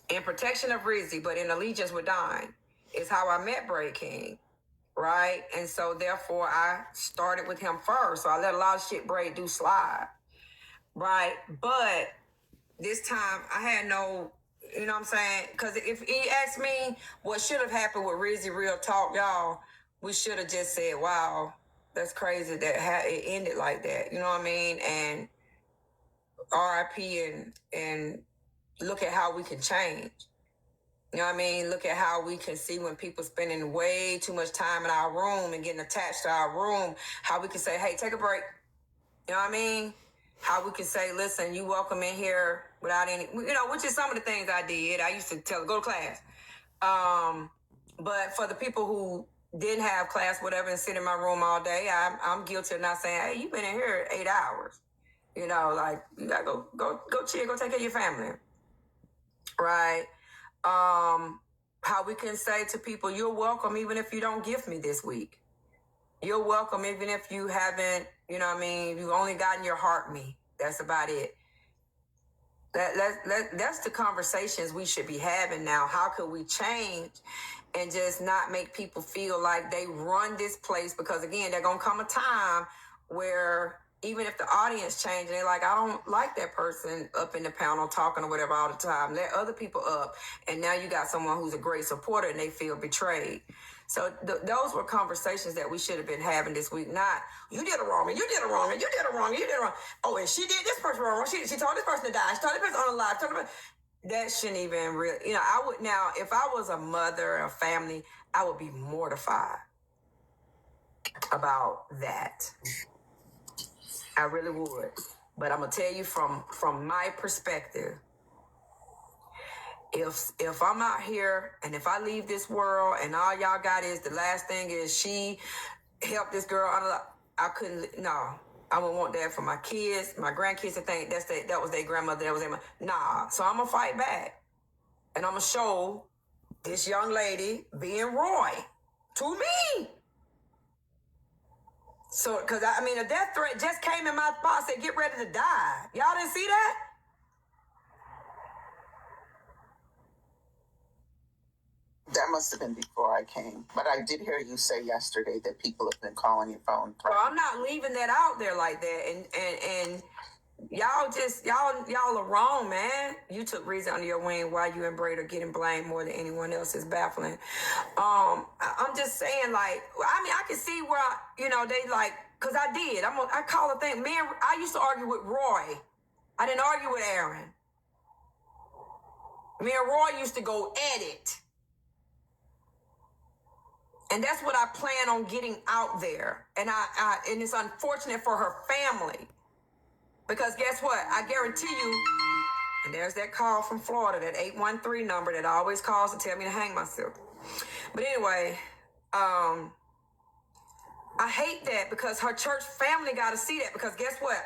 in protection of Rizi, but in allegiance with Don, is how I met Braid King, right? And so therefore I started with him first. So I let a lot of shit Braid do slide, right? But this time I had no, you know what I'm saying? Because if he asked me what should have happened with Rizi Real Talk, y'all, we should have just said, wow, that's crazy that it ended like that. You know what I mean? And RIP and look at how we can change. You know what I mean? Look at how we can see when people spending way too much time in our room and getting attached to our room, how we can say, hey, take a break. You know what I mean? How we can say, listen, you welcome in here without any, which is some of the things I did. I used to tell, go to class. But for the people who didn't have class, whatever, and sit in my room all day, I'm guilty of not saying, hey, you've been in here 8 hours. You gotta go chill, go take care of your family. Right? How we can say to people, you're welcome even if you don't gift me this week. You're welcome even if you haven't, you know what I mean, you've only gotten your heart me. That's about it. That's the conversations we should be having now. How could we change and just not make people feel like they run this place? Because again, there's gonna come a time where even if the audience change and they're like, I don't like that person up in the panel talking or whatever all the time, let other people up. And now you got someone who's a great supporter and they feel betrayed. So those were conversations that we should have been having this week. Not, you did it wrong, and you did it wrong, and you did it wrong, and you did it wrong. Oh, and she did this person wrong. She told this person to die. She told this person on live. That shouldn't even really, I would now, if I was a mother, a family, I would be mortified about that. I really would. But I'm gonna tell you from my perspective, if I'm out here and if I leave this world and all y'all got is the last thing is she helped this girl, I couldn't. No, I wouldn't want that for my kids, my grandkids to think that was their grandmother, that was their mother. Nah. So I'm gonna fight back, and I'm gonna show this young lady being Roy to me. So, because a death threat just came in my spot, said, get ready to die. Y'all didn't see that? That must have been before I came. But I did hear you say yesterday that people have been calling your phone. Well, I'm not leaving that out there like that. And y'all are wrong, man. You took Rizi under your wing while you and Braid are getting blamed more than anyone else. Is baffling. I'm just saying, like, I can see where, they like, because I did. I call a thing. I used to argue with Roy. I didn't argue with Aaron. Me and Roy used to go at it. And that's what I plan on getting out there. And and it's unfortunate for her family. Because guess what? I guarantee you, and there's that call from Florida, that 813 number that always calls to tell me to hang myself. But anyway, I hate that because her church family got to see that. Because guess what?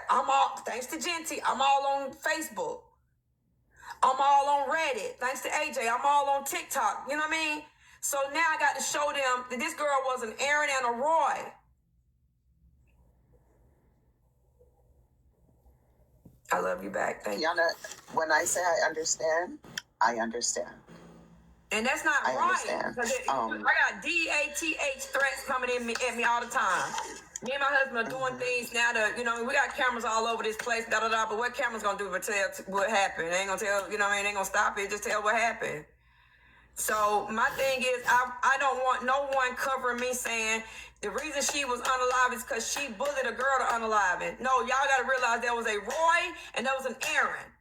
Thanks to Genty, I'm all on Facebook. I'm all on Reddit. Thanks to AJ, I'm all on TikTok. You know what I mean? So now I got to show them that this girl was an Aaron and a Roy. I love you back. Thank you. Keyona, when I say I understand, I understand. And that's not right. Understand. I got DATH threats coming at me all the time. Me and my husband are doing things now that, we got cameras all over this place, but what camera's gonna do but tell what happened? They ain't gonna tell, they ain't gonna stop it, just tell what happened. So my thing is, I don't want no one covering me saying the reason she was unalive is because she bullied a girl to unalive it. No, y'all got to realize there was a Roy and there was an Aaron.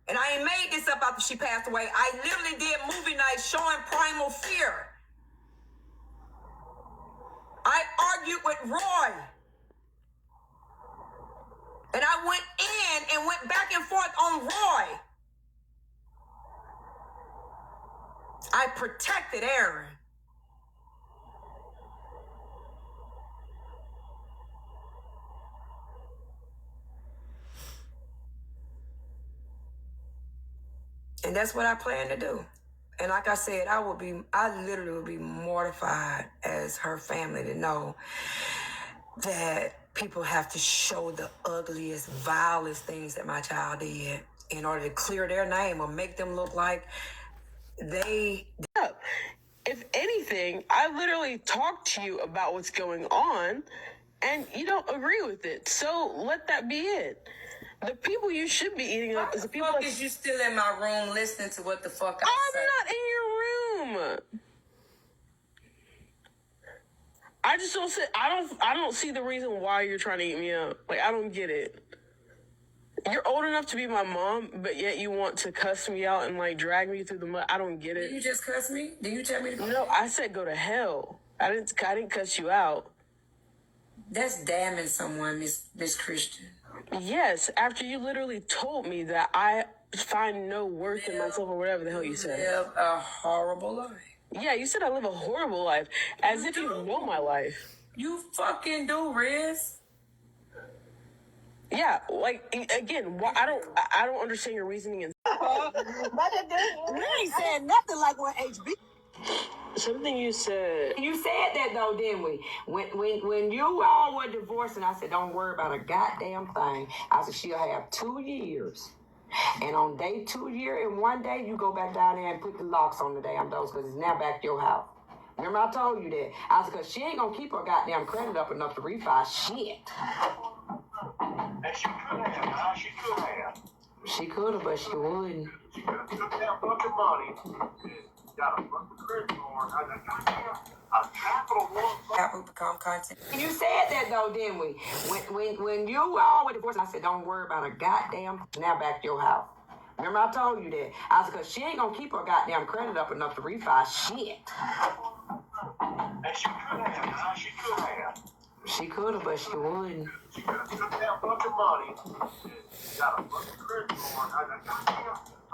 And I ain't made this up after she passed away. I literally did movie nights showing Primal Fear. I argued with Roy. And I went in and went back and forth on Roy. I protected Aaron. And that's what I plan to do. And like I said, I literally would be mortified as her family to know that people have to show the ugliest, vilest things that my child did in order to clear their name or make them look like If anything, I literally talked to you about what's going on, and you don't agree with it. So let that be it. The people you should be eating up is the people. Fuck is you still in my room listening to what the fuck I say? I'm not in your room. I just don't see. I don't see the reason why you're trying to eat me up. Like, I don't get it. You're old enough to be my mom, but yet you want to cuss me out and like drag me through the mud. I don't get it. Did you just cuss me? Did you tell me to? No, I said go to hell. I didn't cuss you out. That's damning someone, Miss Christian. Yes, after you literally told me that I find no worth in myself or whatever the hell you said. Live a horrible life. Yeah, you said I live a horrible life, as if you know my life. You fucking do, Riz. Yeah, like again, I don't understand your reasoning. And We ain't said nothing like what HB. something you said. You said that though, didn't we? When you all were divorcing, I said, don't worry about a goddamn thing. I said, she'll have 2 years. And on day 2 year and 1 day, you go back down there and put the locks on the damn doors because it's now back to your house. Remember I told you that? I said, because she ain't going to keep her goddamn credit up enough to refi shit. And she could have, she could have. She could have, but she wouldn't. She could have took that bunch of money and got a bunch of credit card. A capital one. Apple become content. You said that though, didn't we? When you all were divorced, I said, don't worry about a goddamn now back to your house. Remember I told you that? I said, because she ain't going to keep her goddamn credit up enough to refi shit. And she could have, she could have. She could have, but she wouldn't. She could have took that bunch of money and got a bunch of credit card.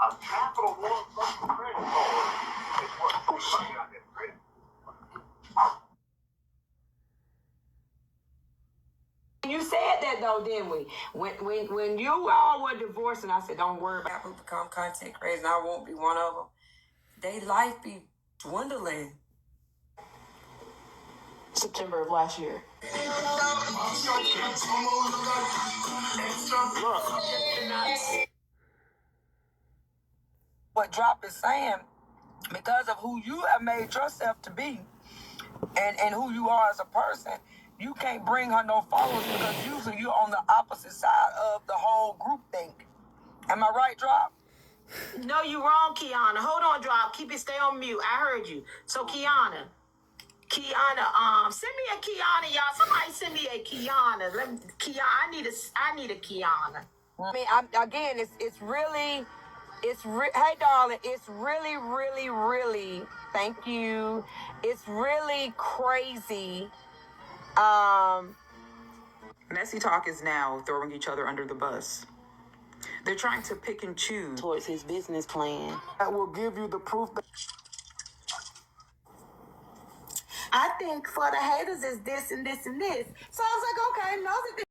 A capital one bunch of credit card is what money I get credit. You said that though, didn't we? When you all were divorcing, I said, don't worry about who become content crazy, and I won't be one of them. They life be dwindling. September of last year. What Drop is saying, because of who you have made yourself to be and who you are as a person, you can't bring her no followers because usually you're on the opposite side of the whole group thing. Am I right, Drop? No, you wrong, Keyona. Hold on, Drop. Keep it, stay on mute. I heard you. So, Keyona, send me a Keyona, y'all. Somebody send me a Keyona. I need a Keyona. I mean, it's really, hey, darling, it's really, really, really, thank you. It's really crazy. Messy Talk is now throwing each other under the bus. They're trying to pick and choose Towards his business plan. that will give you the proof that I think for the haters is this and this and this. So I was like, okay, no, that